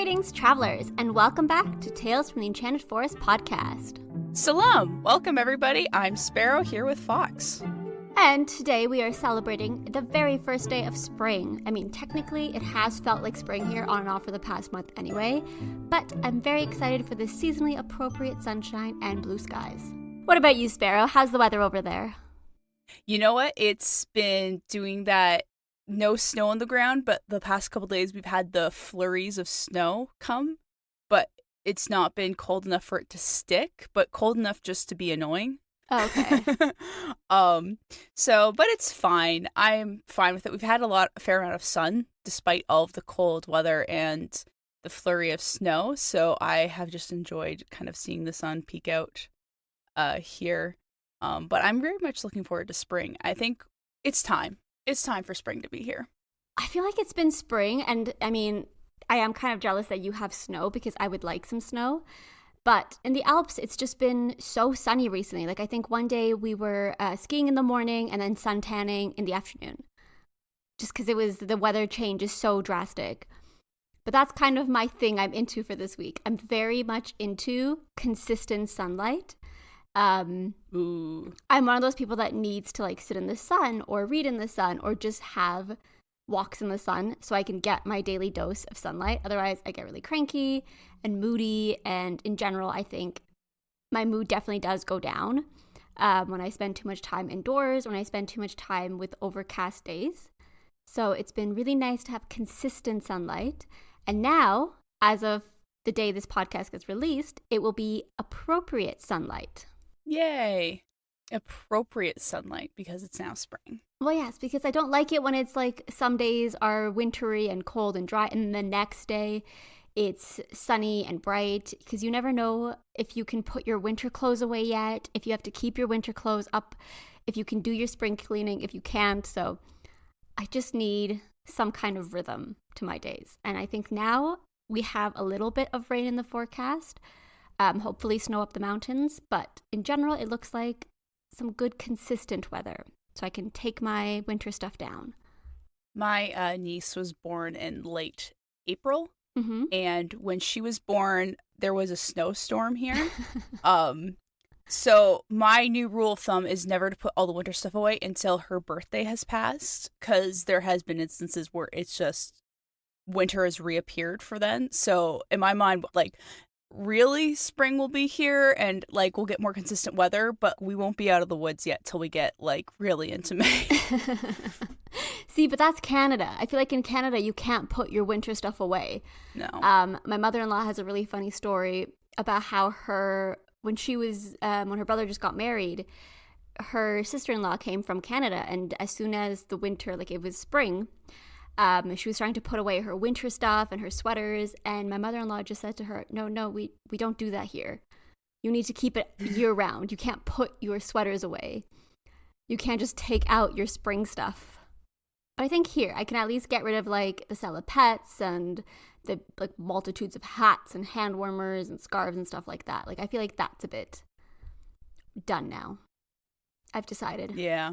Greetings, travelers, and welcome back to Tales from the Enchanted Forest podcast. Salam! Welcome, everybody. I'm Sparrow here with Fox. And today we are celebrating the very first day of spring. I mean, technically, it has felt like spring here on and off for the past month anyway, but I'm very excited for the seasonally appropriate sunshine and blue skies. What about you, Sparrow? How's the weather over there? You know what? It's been doing that. No snow on the ground, but the past couple days we've had the flurries of snow come, but it's not been cold enough for it to stick, but cold enough just to be annoying. Oh, okay. But it's fine. I'm fine with it. We've had a fair amount of sun despite all of the cold weather and the flurry of snow, so I have just enjoyed kind of seeing the sun peek out here. But I'm very much looking forward to spring. I think it's time. It's time for spring to be here. I feel like it's been spring, and I mean, I am kind of jealous that you have snow because I would like some snow. But in the Alps, it's just been so sunny recently. Like, I think one day we were skiing in the morning and then sun tanning in the afternoon. Just because the weather change is so drastic. But that's kind of my thing I'm into for this week. I'm very much into consistent sunlight. I'm one of those people that needs to like sit in the sun or read in the sun or just have walks in the sun so I can get my daily dose of sunlight. Otherwise, I get really cranky and moody. And in general, I think my mood definitely does go down when I spend too much time indoors, when I spend too much time with overcast days. So it's been really nice to have consistent sunlight. And now, as of the day this podcast gets released, it will be appropriate sunlight. Yay. Appropriate sunlight because it's now spring. Well, yes, because I don't like it when it's like some days are wintry and cold and dry, and the next day it's sunny and bright, because you never know if you can put your winter clothes away yet, if you have to keep your winter clothes up, if you can do your spring cleaning, if you can't. So I just need some kind of rhythm to my days. And I think now we have a little bit of rain in the forecast. Hopefully snow up the mountains, but in general, it looks like some good consistent weather, so I can take my winter stuff down. My niece was born in late April, and when she was born, there was a snowstorm here. So my new rule of thumb is never to put all the winter stuff away until her birthday has passed, because there has been instances where it's just winter has reappeared for then. So in my mind, like, really spring will be here and like we'll get more consistent weather, but we won't be out of the woods yet till we get like really into May. See, but that's Canada. I feel like in Canada you can't put your winter stuff away. No. My mother-in-law has a really funny story about how when her brother just got married, her sister-in-law came from Canada, and as soon as the winter, like it was spring, she was trying to put away her winter stuff and her sweaters, and my mother-in-law just said to her, no, we don't do that here. You need to keep it year-round. You can't put your sweaters away. You can't just take out your spring stuff. I think here, I can at least get rid of, like, the salopettes and the, like, multitudes of hats and hand warmers and scarves and stuff like that. Like, I feel like that's a bit done now. I've decided. Yeah.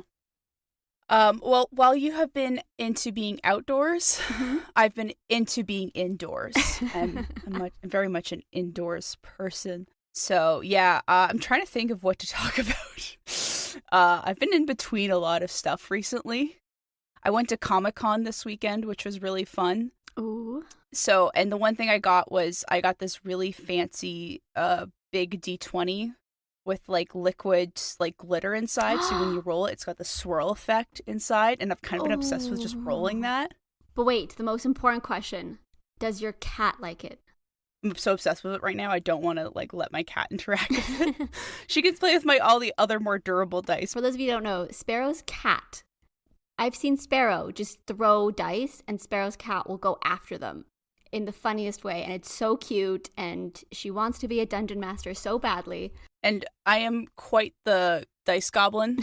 Well, while you have been into being outdoors, I've been into being indoors. I'm very much an indoors person. So, yeah, I'm trying to think of what to talk about. I've been in between a lot of stuff recently. I went to Comic-Con this weekend, which was really fun. Ooh. So, and the one thing I got this really fancy big D20 with like liquid like glitter inside, so when you roll it, it's got the swirl effect inside, and I've kind of been obsessed with just rolling that. But wait, the most important question, does your cat like it? I'm so obsessed with it right now, I don't want to like let my cat interact with it. She gets to play with all the other more durable dice. For those of you who don't know, Sparrow's cat, I've seen Sparrow just throw dice and Sparrow's cat will go after them in the funniest way, and it's so cute, and she wants to be a dungeon master so badly. And I am quite the dice goblin.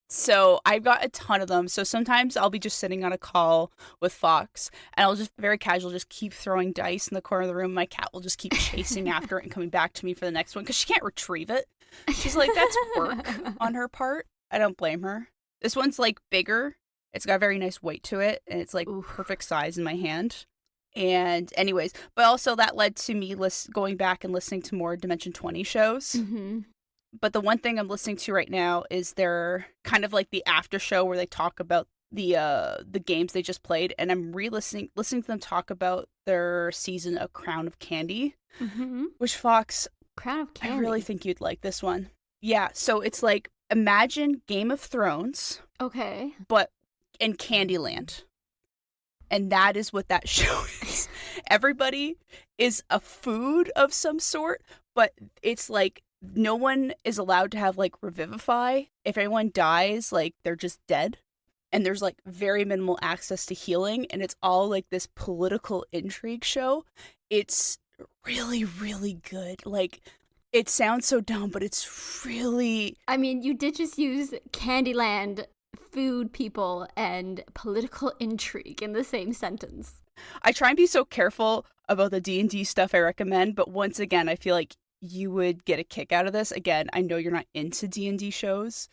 So I've got a ton of them. So sometimes I'll be just sitting on a call with Fox, and I'll just very casual just keep throwing dice in the corner of the room. My cat will just keep chasing after it and coming back to me for the next one because she can't retrieve it. She's like, that's work on her part. I don't blame her. This one's like bigger. It's got a very nice weight to it, and it's like perfect size in my hand. And anyways, but also that led to me going back and listening to more Dimension 20 shows. Mm-hmm. But the one thing I'm listening to right now is their kind of like the after show where they talk about the games they just played, and I'm listening to them talk about their season of Crown of Candy. Mm-hmm. Which, Fox, Crown of Candy. I really think you'd like this one. Yeah, so it's like imagine Game of Thrones, Okay. but in Candyland. And that is what that show is. Everybody is a food of some sort, but it's like no one is allowed to have like revivify. If anyone dies, like they're just dead. And there's like very minimal access to healing, and it's all like this political intrigue show. It's really, really good. Like, it sounds so dumb, but it's really... I mean, you did just use Candyland, food people, and political intrigue in the same sentence. I try and be so careful about the D&D stuff I recommend, but once again, I feel like you would get a kick out of this. Again, I know you're not into D&D shows,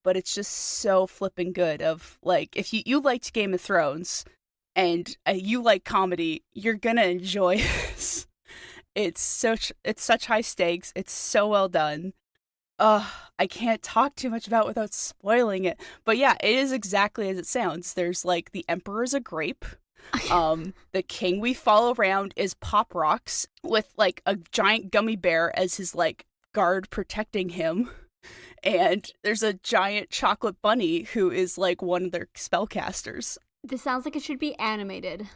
but it's just so flipping good. Of like, if you liked Game of Thrones and you like comedy, you're gonna enjoy this. It's such high stakes. It's so well done. I can't talk too much about it without spoiling it. But yeah, it is exactly as it sounds. There's like the Emperor's a grape. The king we follow around is Pop Rocks with like a giant gummy bear as his like guard protecting him. And there's a giant chocolate bunny who is like one of their spellcasters. This sounds like it should be animated.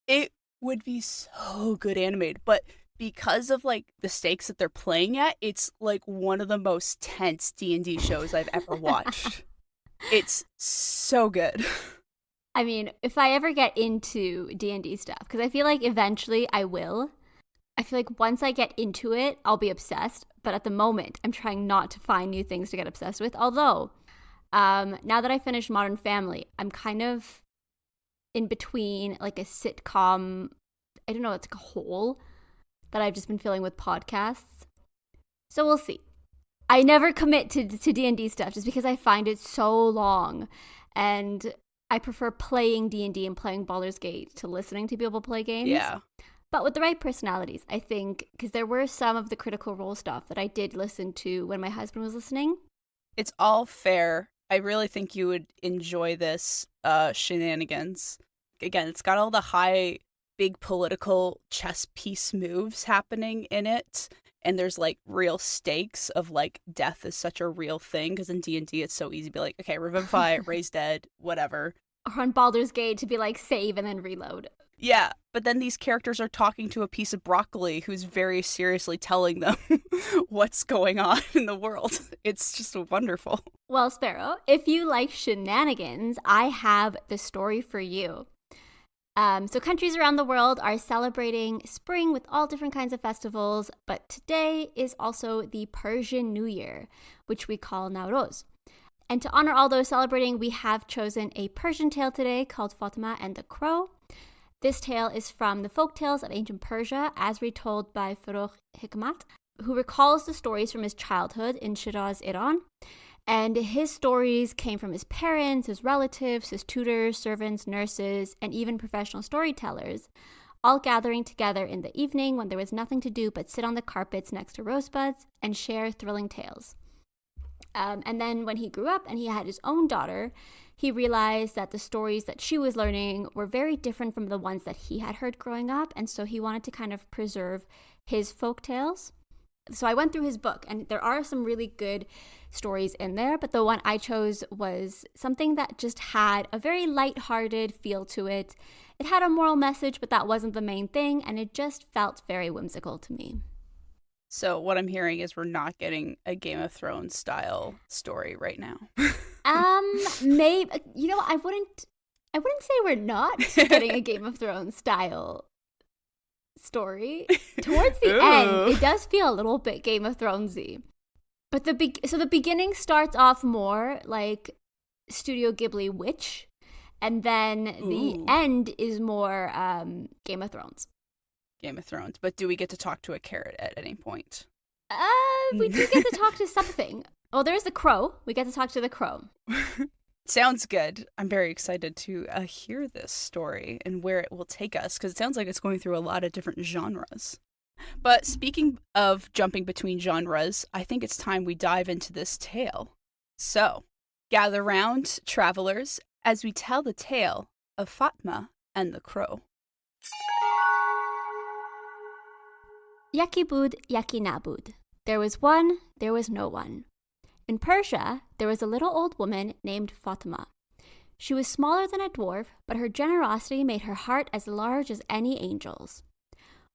It would be so good animated, but because of like the stakes that they're playing at, it's like one of the most tense D&D shows I've ever watched. It's so good. I mean, if I ever get into D&D stuff, because I feel like eventually I will. I feel like once I get into it, I'll be obsessed. But at the moment, I'm trying not to find new things to get obsessed with. Although, now that I finished Modern Family, I'm kind of in between like a sitcom, I don't know, it's like a hole that I've just been filling with podcasts. So we'll see. I never commit to D&D stuff just because I find it so long. And I prefer playing D&D and playing Baldur's Gate to listening to people play games. Yeah. But with the right personalities, I think, because there were some of the Critical Role stuff that I did listen to when my husband was listening. It's all fair. I really think you would enjoy this shenanigans. Again, it's got all the high, big political chess piece moves happening in it. And there's like real stakes of like death is such a real thing. Because in D&D, it's so easy to be like, okay, revivify, raise dead, whatever. Or on Baldur's Gate to be like save and then reload. Yeah, but then these characters are talking to a piece of broccoli who's very seriously telling them what's going on in the world. It's just wonderful. Well, Sparrow, if you like shenanigans, I have the story for you. So countries around the world are celebrating spring with all different kinds of festivals, but today is also the Persian New Year, which we call Nowruz. And to honor all those celebrating, we have chosen a Persian tale today called Fatima and the Crow. This tale is from the folktales of ancient Persia, as retold by Farrokh Hikmat, who recalls the stories from his childhood in Shiraz, Iran. And his stories came from his parents, his relatives, his tutors, servants, nurses, and even professional storytellers, all gathering together in the evening when there was nothing to do but sit on the carpets next to rosebuds and share thrilling tales. And then when he grew up and he had his own daughter, he realized that the stories that she was learning were very different from the ones that he had heard growing up. And so he wanted to kind of preserve his folk tales. So I went through his book, and there are some really good stories in there, but the one I chose was something that just had a very lighthearted feel to it. It had a moral message, but that wasn't the main thing, and it just felt very whimsical to me. So what I'm hearing is we're not getting a Game of Thrones style story right now. Maybe, I wouldn't say we're not getting a Game of Thrones style story. Towards the end, it does feel a little bit Game of Thronesy. But the beginning starts off more like Studio Ghibli Witch, and then the end is more Game of Thrones. Game of Thrones. But do we get to talk to a carrot at any point? We do get to talk to something. Well, there's the crow. We get to talk to the crow. Sounds good. I'm very excited to hear this story and where it will take us, because it sounds like it's going through a lot of different genres. But speaking of jumping between genres, I think it's time we dive into this tale. So, gather round, travelers, as we tell the tale of Fatima and the Crow. Yakibud, Yakinabud. There was one, there was no one. In Persia, there was a little old woman named Fatima. She was smaller than a dwarf, but her generosity made her heart as large as any angel's.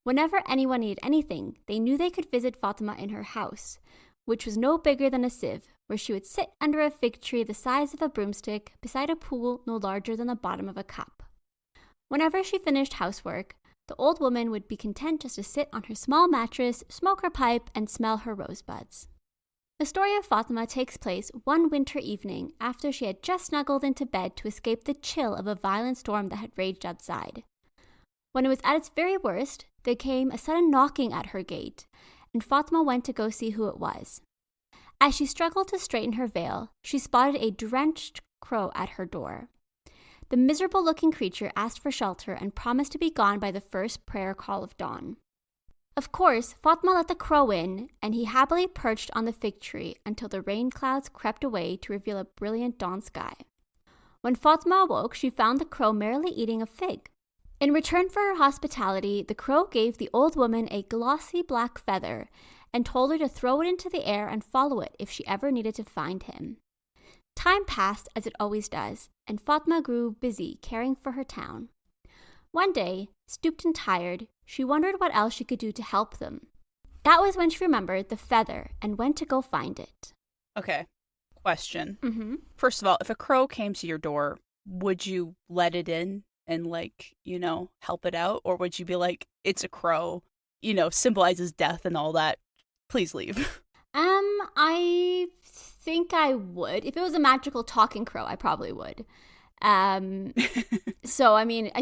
Whenever anyone needed anything, they knew they could visit Fatima in her house, which was no bigger than a sieve, where she would sit under a fig tree the size of a broomstick beside a pool no larger than the bottom of a cup. Whenever she finished housework, the old woman would be content just to sit on her small mattress, smoke her pipe, and smell her rosebuds. The story of Fatima takes place one winter evening after she had just snuggled into bed to escape the chill of a violent storm that had raged outside. When it was at its very worst, there came a sudden knocking at her gate, and Fatima went to go see who it was. As she struggled to straighten her veil, she spotted a drenched crow at her door. The miserable-looking creature asked for shelter and promised to be gone by the first prayer call of dawn. Of course, Fatima let the crow in, and he happily perched on the fig tree until the rain clouds crept away to reveal a brilliant dawn sky. When Fatima awoke, she found the crow merrily eating a fig. In return for her hospitality, the crow gave the old woman a glossy black feather and told her to throw it into the air and follow it if she ever needed to find him. Time passed, as it always does, and Fatima grew busy caring for her town. One day, stooped and tired, she wondered what else she could do to help them. That was when she remembered the feather and went to go find it. Okay, question. First of all, if a crow came to your door, would you let it in and, help it out? Or would you be like, it's a crow, symbolizes death and all that, please leave? I think I would. If it was a magical talking crow, I probably would.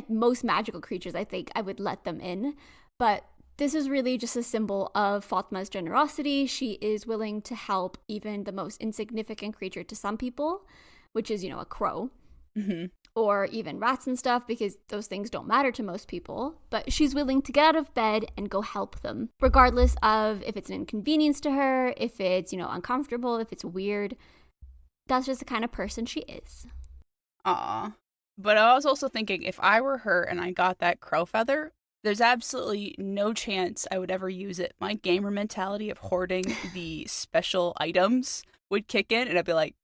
Most magical creatures, I think I would let them in. But this is really just a symbol of Fatima's generosity. She is willing to help even the most insignificant creature to some people, which is, a crow. Mm-hmm. Or even rats and stuff, because those things don't matter to most people. But she's willing to get out of bed and go help them, regardless of if it's an inconvenience to her, if it's, uncomfortable, if it's weird. That's just the kind of person she is. Aw. But I was also thinking, if I were her and I got that crow feather, there's absolutely no chance I would ever use it. My gamer mentality of hoarding the special items would kick in, and I'd be like,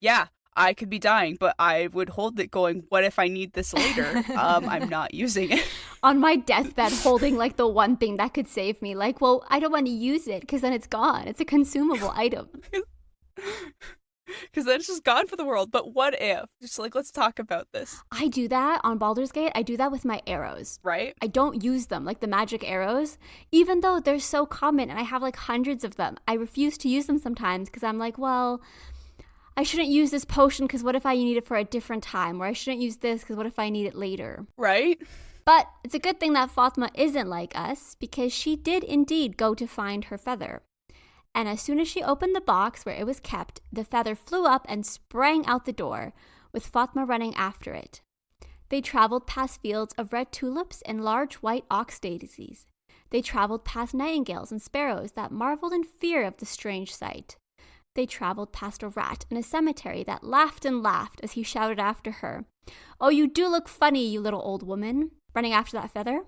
yeah, I could be dying, but I would hold it going, what if I need this later? I'm not using it. On my deathbed, holding the one thing that could save me. I don't want to use it because then it's gone. It's a consumable item. Because then it's just gone for the world. But what if? Just let's talk about this. I do that on Baldur's Gate. I do that with my arrows. Right? I don't use them, the magic arrows, even though they're so common and I have hundreds of them. I refuse to use them sometimes because I'm well, I shouldn't use this potion because what if I need it for a different time? Or I shouldn't use this because what if I need it later? Right? But it's a good thing that Fatima isn't like us, because she did indeed go to find her feather. And as soon as she opened the box where it was kept, the feather flew up and sprang out the door, with Fatima running after it. They traveled past fields of red tulips and large white ox daisies. They traveled past nightingales and sparrows that marveled in fear of the strange sight. They traveled past a rat in a cemetery that laughed and laughed as he shouted after her, "Oh, you do look funny, you little old woman," running after that feather.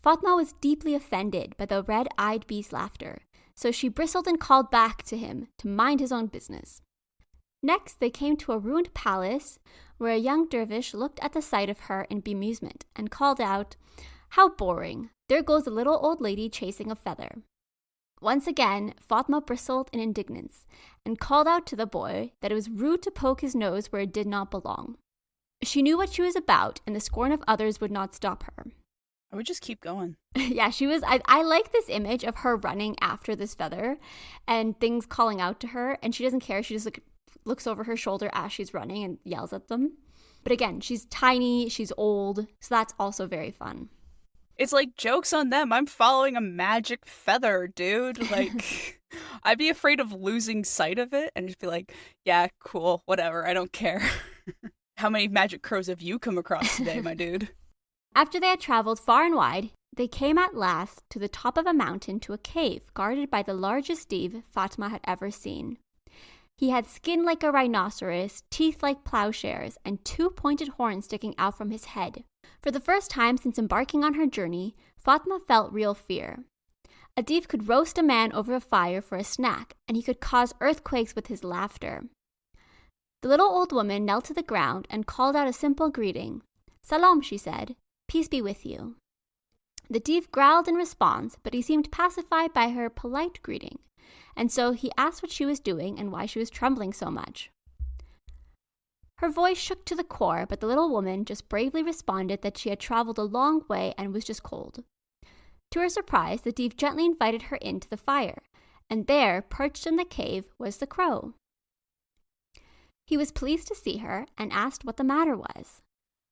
Fatima was deeply offended by the red-eyed bee's laughter, so she bristled and called back to him to mind his own business. Next, they came to a ruined palace where a young dervish looked at the sight of her in bemusement and called out, "How boring! There goes a little old lady chasing a feather." Once again, Fatima bristled in indignance and called out to the boy that it was rude to poke his nose where it did not belong. She knew what she was about, and the scorn of others would not stop her. I would just keep going. Yeah, she was. I like this image of her running after this feather and things calling out to her, and she doesn't care. She just looks over her shoulder as she's running and yells at them. But again, she's tiny, she's old, so that's also very fun. It's joke's on them. I'm following a magic feather, dude. I'd be afraid of losing sight of it and just be like, yeah, cool, whatever, I don't care. How many magic crows have you come across today, my dude? After they had traveled far and wide, they came at last to the top of a mountain to a cave guarded by the largest Div Fatima had ever seen. He had skin like a rhinoceros, teeth like plowshares, and 2 pointed horns sticking out from his head. For the first time since embarking on her journey, Fatima felt real fear. A Div could roast a man over a fire for a snack, and he could cause earthquakes with his laughter. The little old woman knelt to the ground and called out a simple greeting. "Salam," she said. "Peace be with you." The Div growled in response, but he seemed pacified by her polite greeting, and so he asked what she was doing and why she was trembling so much. Her voice shook to the core, but the little woman just bravely responded that she had traveled a long way and was just cold. To her surprise, the Div gently invited her into the fire, and there, perched in the cave, was the crow. He was pleased to see her and asked what the matter was.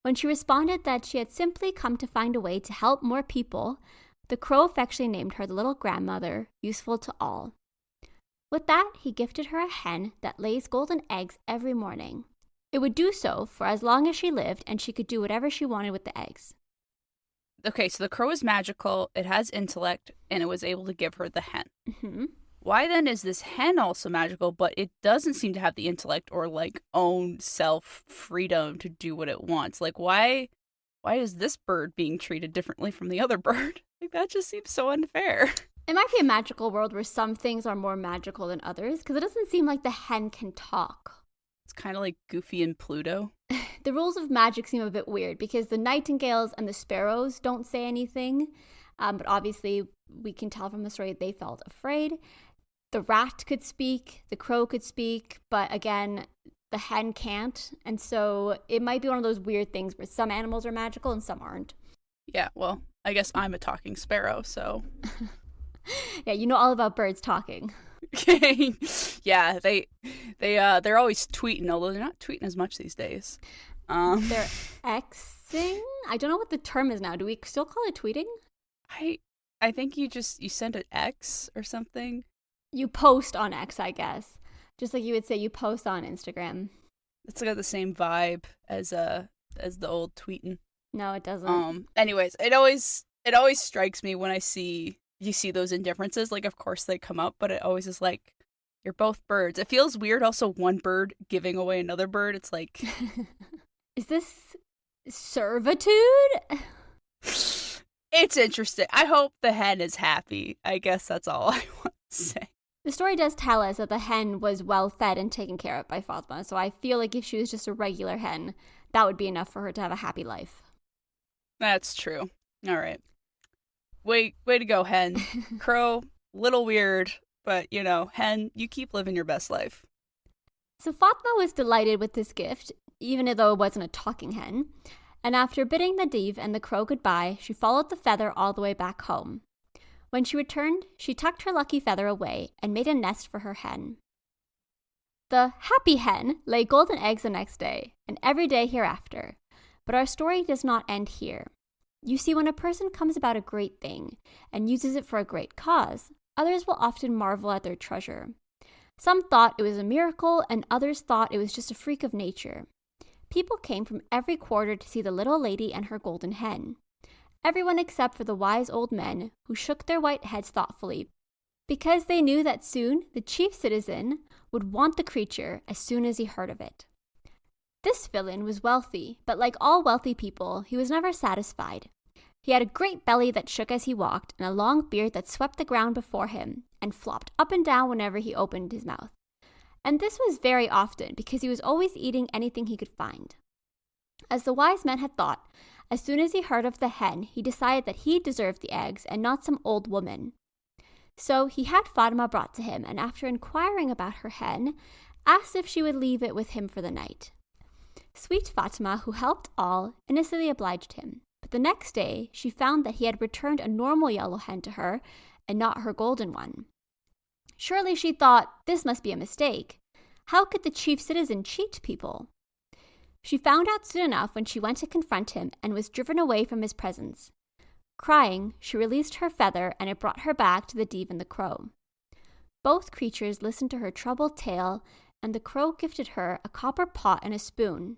When she responded that she had simply come to find a way to help more people, the crow affectionately named her the little grandmother, useful to all. With that, he gifted her a hen that lays golden eggs every morning. It would do so for as long as she lived, and she could do whatever she wanted with the eggs. Okay, so the crow is magical, it has intellect, and it was able to give her the hen. Mm-hmm. Why then is this hen also magical, but it doesn't seem to have the intellect or own self-freedom to do what it wants? Why is this bird being treated differently from the other bird? That just seems so unfair. It might be a magical world where some things are more magical than others, because it doesn't seem like the hen can talk. It's kind of like Goofy and Pluto. The rules of magic seem a bit weird, because the nightingales and the sparrows don't say anything, but obviously we can tell from the story they felt afraid. The rat could speak, the crow could speak, but again, the hen can't. And so it might be one of those weird things where some animals are magical and some aren't. Yeah, well, I guess I'm a talking sparrow, so. Yeah, you know all about birds talking. Yeah, they're always tweeting, although they're not tweeting as much these days. They're Xing? I don't know what the term is now. Do we still call it tweeting? I think you send an X or something. You post on X, I guess. Just like you would say you post on Instagram. It's got the same vibe as the old tweeting. No, it doesn't. Anyways, it always strikes me when you see those indifferences. Of course they come up, but it always is you're both birds. It feels weird also one bird giving away another bird. It's like is this servitude? It's interesting. I hope the hen is happy. I guess that's all I want to say. The story does tell us that the hen was well fed and taken care of by Fatima, so I feel like if she was just a regular hen, that would be enough for her to have a happy life. That's true. All right. Way to go, hen. Crow, little weird, but, hen, you keep living your best life. So Fatima was delighted with this gift, even though it wasn't a talking hen, and after bidding the Div and the crow goodbye, she followed the feather all the way back home. When she returned, she tucked her lucky feather away and made a nest for her hen. The happy hen laid golden eggs the next day, and every day hereafter. But our story does not end here. You see, when a person comes about a great thing and uses it for a great cause, others will often marvel at their treasure. Some thought it was a miracle, and others thought it was just a freak of nature. People came from every quarter to see the little lady and her golden hen. Everyone except for the wise old men, who shook their white heads thoughtfully, because they knew that soon the chief citizen would want the creature as soon as he heard of it. This villain was wealthy, but like all wealthy people, he was never satisfied. He had a great belly that shook as he walked, and a long beard that swept the ground before him, and flopped up and down whenever he opened his mouth. And this was very often, because he was always eating anything he could find. As the wise men had thought, as soon as he heard of the hen, he decided that he deserved the eggs and not some old woman. So he had Fatima brought to him, and after inquiring about her hen, asked if she would leave it with him for the night. Sweet Fatima, who helped all, innocently obliged him. But the next day, she found that he had returned a normal yellow hen to her, and not her golden one. Surely, she thought, this must be a mistake. How could the chief citizen cheat people? She found out soon enough when she went to confront him and was driven away from his presence. Crying, she released her feather, and it brought her back to the Div and the crow. Both creatures listened to her troubled tale and the crow gifted her a copper pot and a spoon.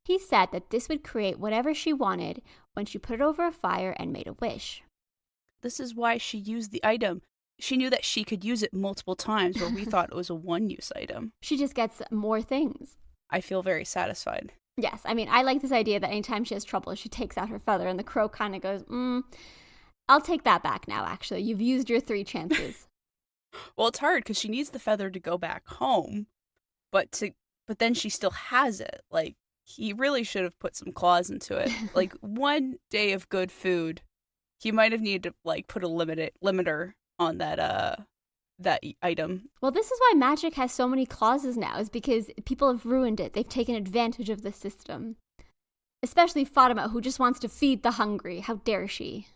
He said that this would create whatever she wanted when she put it over a fire and made a wish. This is why she used the item. She knew that she could use it multiple times where we thought it was a one-use item. She just gets more things. I feel very satisfied. Yes, I mean, I like this idea that anytime she has trouble, she takes out her feather, and the crow kind of goes, I'll take that back now, actually. You've used your 3 chances. Well, it's hard because she needs the feather to go back home, but then she still has it. Like, he really should have put some claws into it. Like, one day of good food, he might have needed to, like, put a limiter on that item. Well, this is why magic has so many clauses now, is because people have ruined it. They've taken advantage of the system. Especially Fatima, who just wants to feed the hungry. How dare she?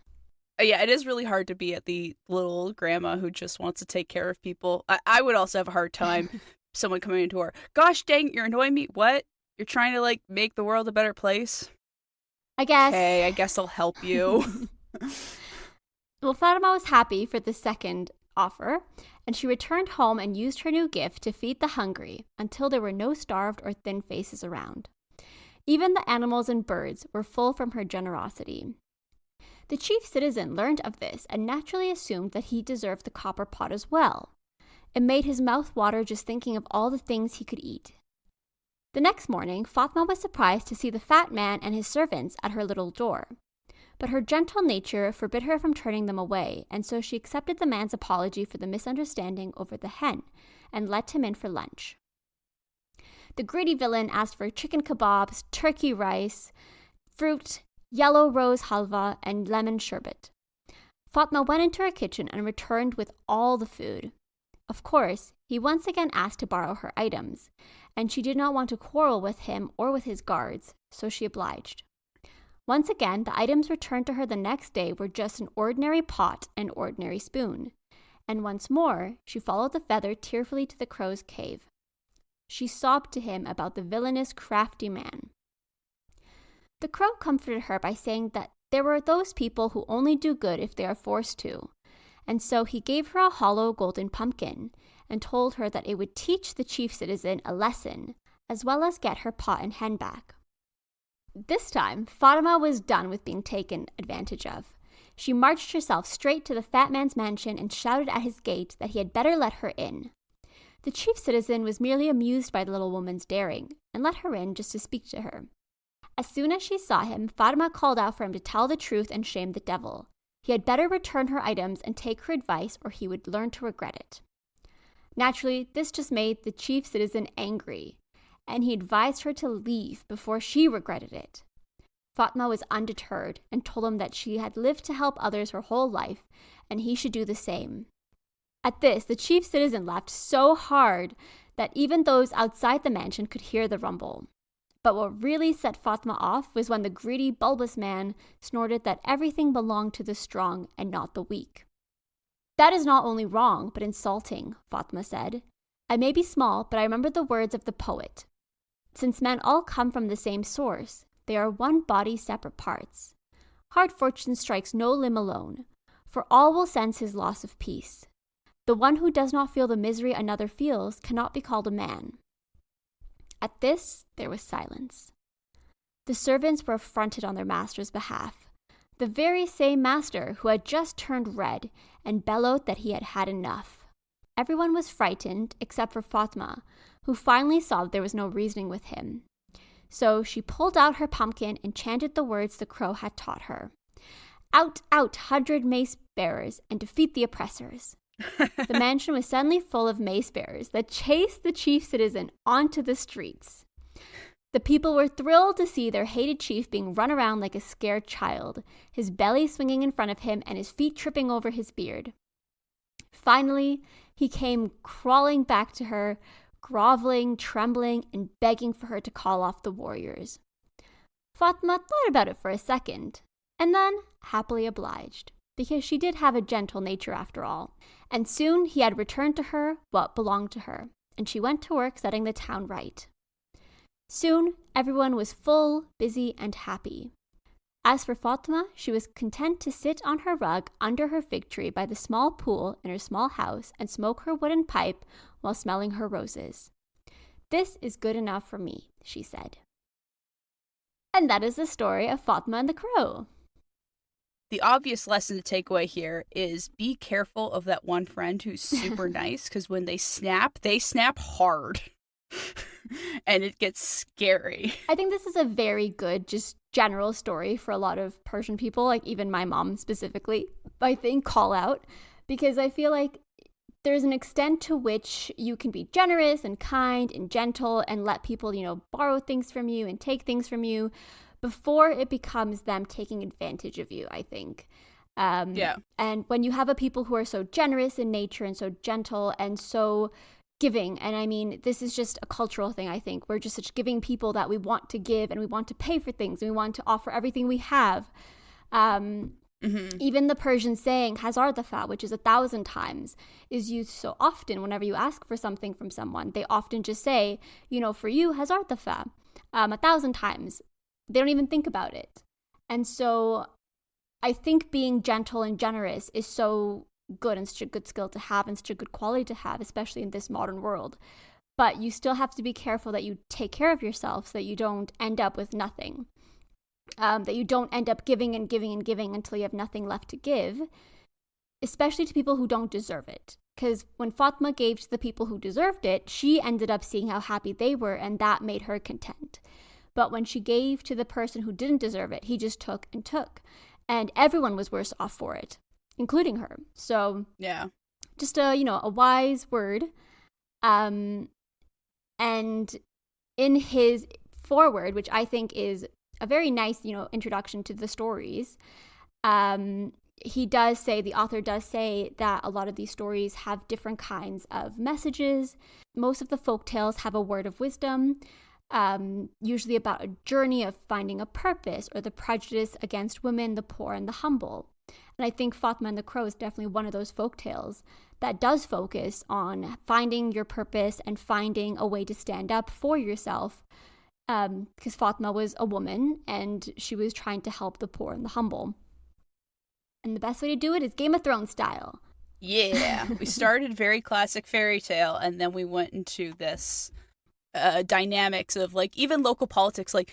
Yeah, it is really hard to be at the little grandma who just wants to take care of people. I would also have a hard time someone coming into her. Gosh dang, you're annoying me. What? You're trying to, like, make the world a better place? I guess. Okay, I guess I'll help you. Well, Fatima was happy for the second offer, and she returned home and used her new gift to feed the hungry until there were no starved or thin faces around. Even the animals and birds were full from her generosity. The chief citizen learned of this and naturally assumed that he deserved the copper pot as well. It made his mouth water just thinking of all the things he could eat. The next morning, Fatima was surprised to see the fat man and his servants at her little door. But her gentle nature forbid her from turning them away, and so she accepted the man's apology for the misunderstanding over the hen and let him in for lunch. The greedy villain asked for chicken kebabs, turkey rice, fruit, yellow rose halva, and lemon sherbet. Fatma went into her kitchen and returned with all the food. Of course, he once again asked to borrow her items, and she did not want to quarrel with him or with his guards, so she obliged. Once again, the items returned to her the next day were just an ordinary pot and ordinary spoon, and once more she followed the feather tearfully to the crow's cave. She sobbed to him about the villainous, crafty man. The crow comforted her by saying that there were those people who only do good if they are forced to, and so he gave her a hollow golden pumpkin and told her that it would teach the chief citizen a lesson, as well as get her pot and hen back. This time, Fatima was done with being taken advantage of. She marched herself straight to the fat man's mansion and shouted at his gate that he had better let her in. The chief citizen was merely amused by the little woman's daring and let her in just to speak to her. As soon as she saw him, Fatima called out for him to tell the truth and shame the devil. He had better return her items and take her advice, or he would learn to regret it. Naturally, this just made the chief citizen angry, and he advised her to leave before she regretted it. Fatima was undeterred and told him that she had lived to help others her whole life, and he should do the same. At this, the chief citizen laughed so hard that even those outside the mansion could hear the rumble. But what really set Fatima off was when the greedy, bulbous man snorted that everything belonged to the strong and not the weak. That is not only wrong, but insulting, Fatima said. I may be small, but I remember the words of the poet. Since men all come from the same source, they are one body, separate parts. Hard fortune strikes no limb alone, for all will sense his loss of peace. The one who does not feel the misery another feels cannot be called a man. At this, there was silence. The servants were affronted on their master's behalf, the very same master who had just turned red and bellowed that he had had enough. Everyone was frightened except for Fatima, who finally saw that there was no reasoning with him. So she pulled out her pumpkin and chanted the words the crow had taught her. Out, out, 100 mace bearers, and defeat the oppressors. The mansion was suddenly full of mace bearers that chased the chief citizen onto the streets. The people were thrilled to see their hated chief being run around like a scared child, his belly swinging in front of him and his feet tripping over his beard. Finally, he came crawling back to her, groveling, trembling, and begging for her to call off the warriors. Fatima thought about it for a second, and then happily obliged, because she did have a gentle nature after all, and soon he had returned to her what belonged to her, and she went to work setting the town right. Soon, everyone was full, busy, and happy. As for Fatima, she was content to sit on her rug under her fig tree by the small pool in her small house and smoke her wooden pipe while smelling her roses. "This is good enough for me," she said. And that is the story of Fatima and the Crow. The obvious lesson to take away here is be careful of that one friend who's super nice, because when they snap hard. And it gets scary. I think this is a very good, just general story for a lot of Persian people, like even my mom specifically, I think, call out, because I feel like there's an extent to which you can be generous and kind and gentle and let people, borrow things from you and take things from you before it becomes them taking advantage of you, I think. Yeah. And when you have a people who are so generous in nature and so gentle and so giving, and I mean, this is just a cultural thing, I think. We're just such giving people that we want to give and we want to pay for things and we want to offer everything we have. Even the Persian saying, Hazar dafa, which is 1,000 times, is used so often whenever you ask for something from someone. They often just say, for you, Hazar dafa, 1,000 times. They don't even think about it. And so I think being gentle and generous is so good and such a good skill to have and such a good quality to have, especially in this modern world. But you still have to be careful that you take care of yourself so that you don't end up with nothing. That you don't end up giving and giving and giving until you have nothing left to give, especially to people who don't deserve it. Because when Fatima gave to the people who deserved it, she ended up seeing how happy they were, and that made her content. But when she gave to the person who didn't deserve it, he just took and took. And everyone was worse off for it, including her. So yeah, just a wise word. And in his foreword, which I think is a very nice, introduction to the stories, he does say, the author does say that a lot of these stories have different kinds of messages. Most of the folk tales have a word of wisdom, usually about a journey of finding a purpose or the prejudice against women, the poor, and the humble. And I think Fatima and the Crow is definitely one of those folk tales that does focus on finding your purpose and finding a way to stand up for yourself. Because Fatima was a woman and she was trying to help the poor and the humble. And the best way to do it is Game of Thrones style. Yeah. We started very classic fairy tale, and then we went into this dynamics of, like, even local politics. Like,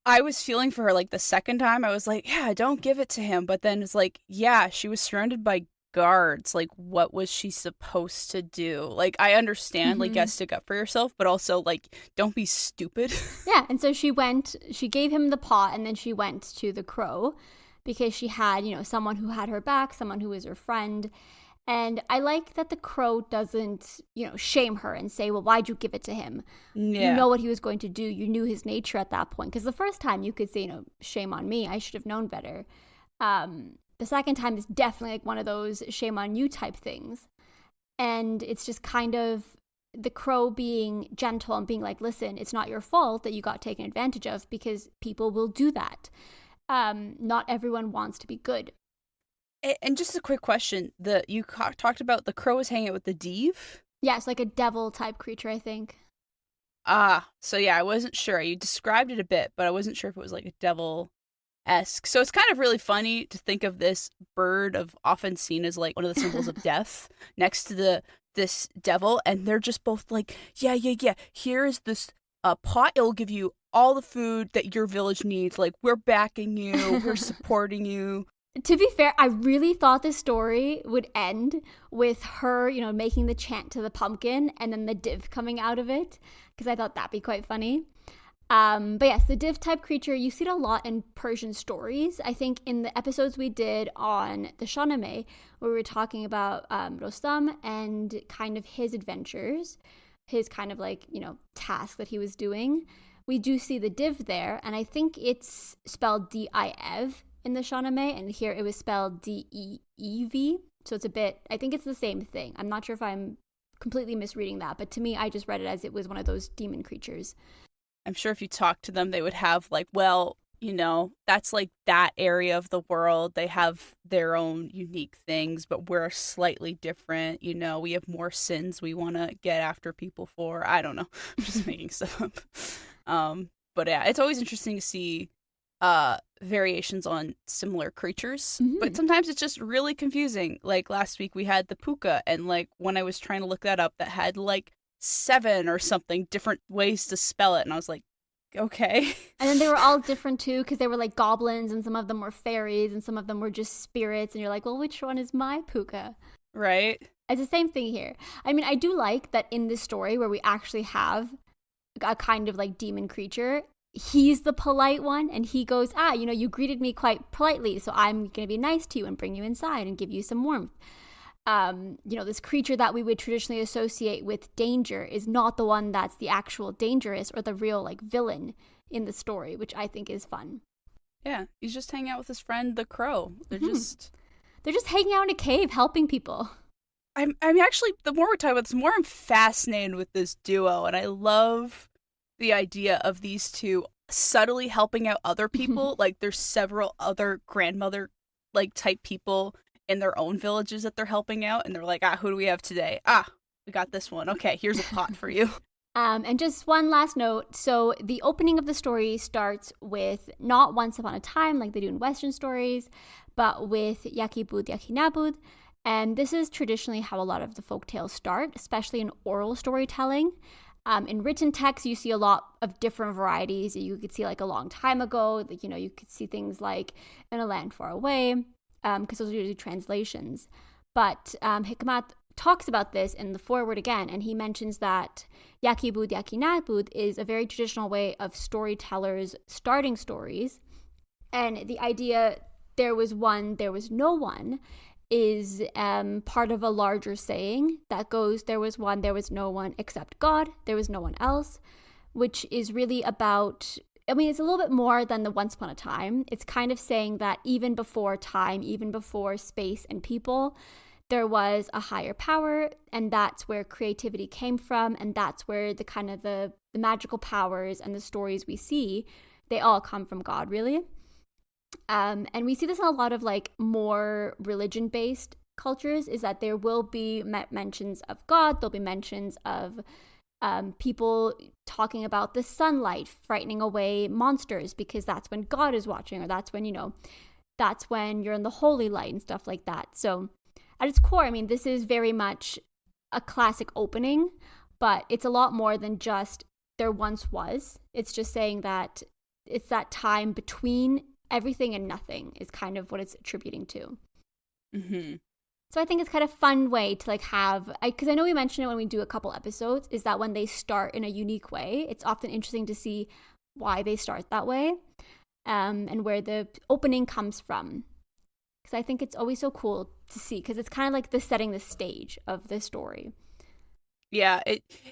I was feeling for her, like, the second time. I was like, yeah, don't give it to him. But then it's like, yeah, she was surrounded by guards. Like, what was she supposed to do? Like, I understand, like, yes, stick up for yourself, but also, like, don't be stupid. Yeah, and so she gave him the pot, and then she went to the Crow because she had, someone who had her back, someone who was her friend. And I like that the Crow doesn't, shame her and say, well, why'd you give it to him? Yeah. You know what he was going to do. You knew his nature at that point. Because the first time you could say, shame on me. I should have known better. The second time is definitely like one of those shame on you type things. And it's just kind of the Crow being gentle and being like, listen, it's not your fault that you got taken advantage of, because people will do that. Not everyone wants to be good. And just a quick question. You talked about the Crow was hanging out with the Div? Yeah, it's like a devil type creature, I think. So yeah, I wasn't sure. You described it a bit, but I wasn't sure if it was like a devil-esque. So it's kind of really funny to think of this bird often seen as like one of the symbols of death next to this devil, and they're just both like, yeah. Here is this pot. It'll give you all the food that your village needs. Like, we're backing you. We're supporting you. To be fair, I really thought this story would end with her, making the chant to the pumpkin and then the div coming out of it, because I thought that'd be quite funny. But yes, the div type creature, you see it a lot in Persian stories. I think in the episodes we did on the Shahnameh, where we were talking about Rostam and kind of his adventures, his kind of like, task that he was doing, we do see the div there, and I think it's spelled D-I-V in the Shahnameh, and here it was spelled D-E-E-V, so it's a bit, I think it's the same thing. I'm not sure if I'm completely misreading that, but to me, I just read it as it was one of those demon creatures. I'm sure if you talk to them, they would have like, well, that's like that area of the world. They have their own unique things, but we're slightly different. We have more sins we want to get after people for. I don't know. I'm just making stuff up. But yeah, it's always interesting to see variations on similar creatures, but sometimes it's just really confusing. Like last week we had the puka, and like when I was trying to look that up, that had like 7 or something different ways to spell it. And I was like, okay. And then they were all different too, because they were like goblins, and some of them were fairies, and some of them were just spirits. And you're like, well, which one is my puka? Right. It's the same thing here. I mean, I do like that in this story where we actually have a kind of like demon creature, he's the polite one, and he goes, you greeted me quite politely, so I'm going to be nice to you and bring you inside and give you some warmth. This creature that we would traditionally associate with danger is not the one that's the actual dangerous or the real like villain in the story, which I think is fun. Yeah, he's just hanging out with his friend the crow. They're just hanging out in a cave helping people. I'm actually, the more we're talking about this, the more I'm fascinated with this duo, and I love the idea of these two subtly helping out other people. Like, there's several other grandmother like type people in their own villages that they're helping out, and they're like, who do we have today? We got this one. Okay, here's a pot for you. And just one last note. So the opening of the story starts with not once upon a time like they do in Western stories, but with Yakibud Yakinabud. And this is traditionally how a lot of the folktales start, especially in oral storytelling. In written text, you see a lot of different varieties. You could see like a long time ago, like, you could see things like in a land far away, because those are usually translations. But Hikmat talks about this in the foreword again, and he mentions that Yakibud Yakinabud is a very traditional way of storytellers starting stories. And the idea, there was one, there was no one, is part of a larger saying that goes, there was one, there was no one except God, there was no one else, which is really about, it's a little bit more than the once upon a time. It's kind of saying that even before time, even before space and people, there was a higher power, and that's where creativity came from, and that's where the kind of the magical powers and the stories we see, they all come from God, really. And we see this in a lot of like more religion-based cultures, is that there will be mentions of God, there'll be mentions of people talking about the sunlight frightening away monsters because that's when God is watching, or that's when, that's when you're in the holy light and stuff like that. So at its core, this is very much a classic opening, but it's a lot more than just there once was. It's just saying that it's that time between everything and nothing is kind of what it's attributing to. Mm-hmm. So I think it's kind of a fun way to like have, because I know we mentioned it when we do a couple episodes, is that when they start in a unique way, it's often interesting to see why they start that way, and where the opening comes from. Because I think it's always so cool to see, because it's kind of like setting the stage of the story. Yeah,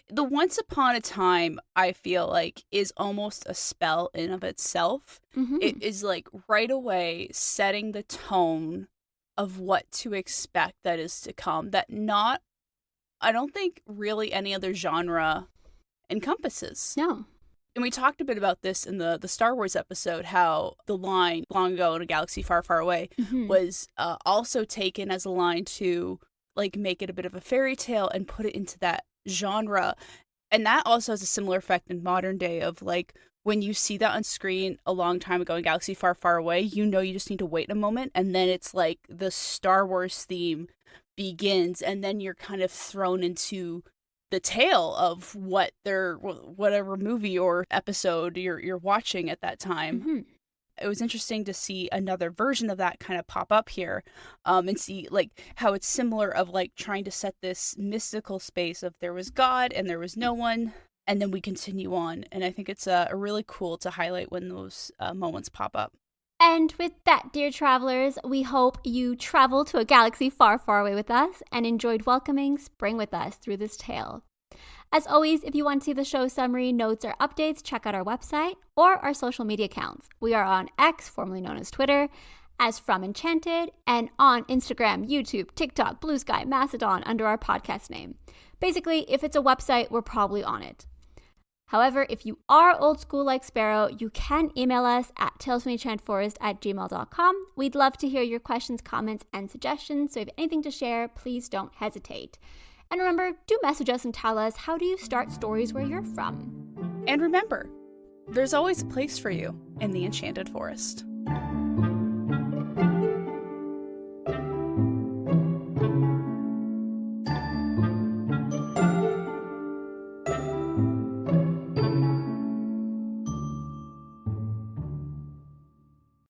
the once upon a time, I feel like, is almost a spell in of itself. Mm-hmm. It is like right away setting the tone of what to expect that is to come, that I don't think really any other genre encompasses. No. And we talked a bit about this in the Star Wars episode, how the line long ago in a galaxy far, far away was also taken as a line to like make it a bit of a fairy tale and put it into that genre. And that also has a similar effect in modern day of like, when you see that on screen a long time ago in Galaxy Far, Far Away, you just need to wait a moment, and then it's like the Star Wars theme begins, and then you're kind of thrown into the tale of whatever movie or episode you're watching at that time. Mm-hmm. It was interesting to see another version of that kind of pop up here, and see like how it's similar of like trying to set this mystical space of there was God and there was no one, and then we continue on. And I think it's a really cool to highlight when those moments pop up. And with that, dear travelers, we hope you travel to a galaxy far, far away with us and enjoyed welcoming spring with us through this tale. As always, if you want to see the show summary, notes, or updates, check out our website or our social media accounts. We are on X, formerly known as Twitter, as From Enchanted, and on Instagram, YouTube, TikTok, Bluesky, Mastodon under our podcast name. Basically, if it's a website, we're probably on it. However, if you are old school like Sparrow, you can email us at talesfromenchantedforest@gmail.com. We'd love to hear your questions, comments, and suggestions, so if you have anything to share, please don't hesitate. And remember, do message us and tell us, how do you start stories where you're from? And remember, there's always a place for you in the Enchanted Forest.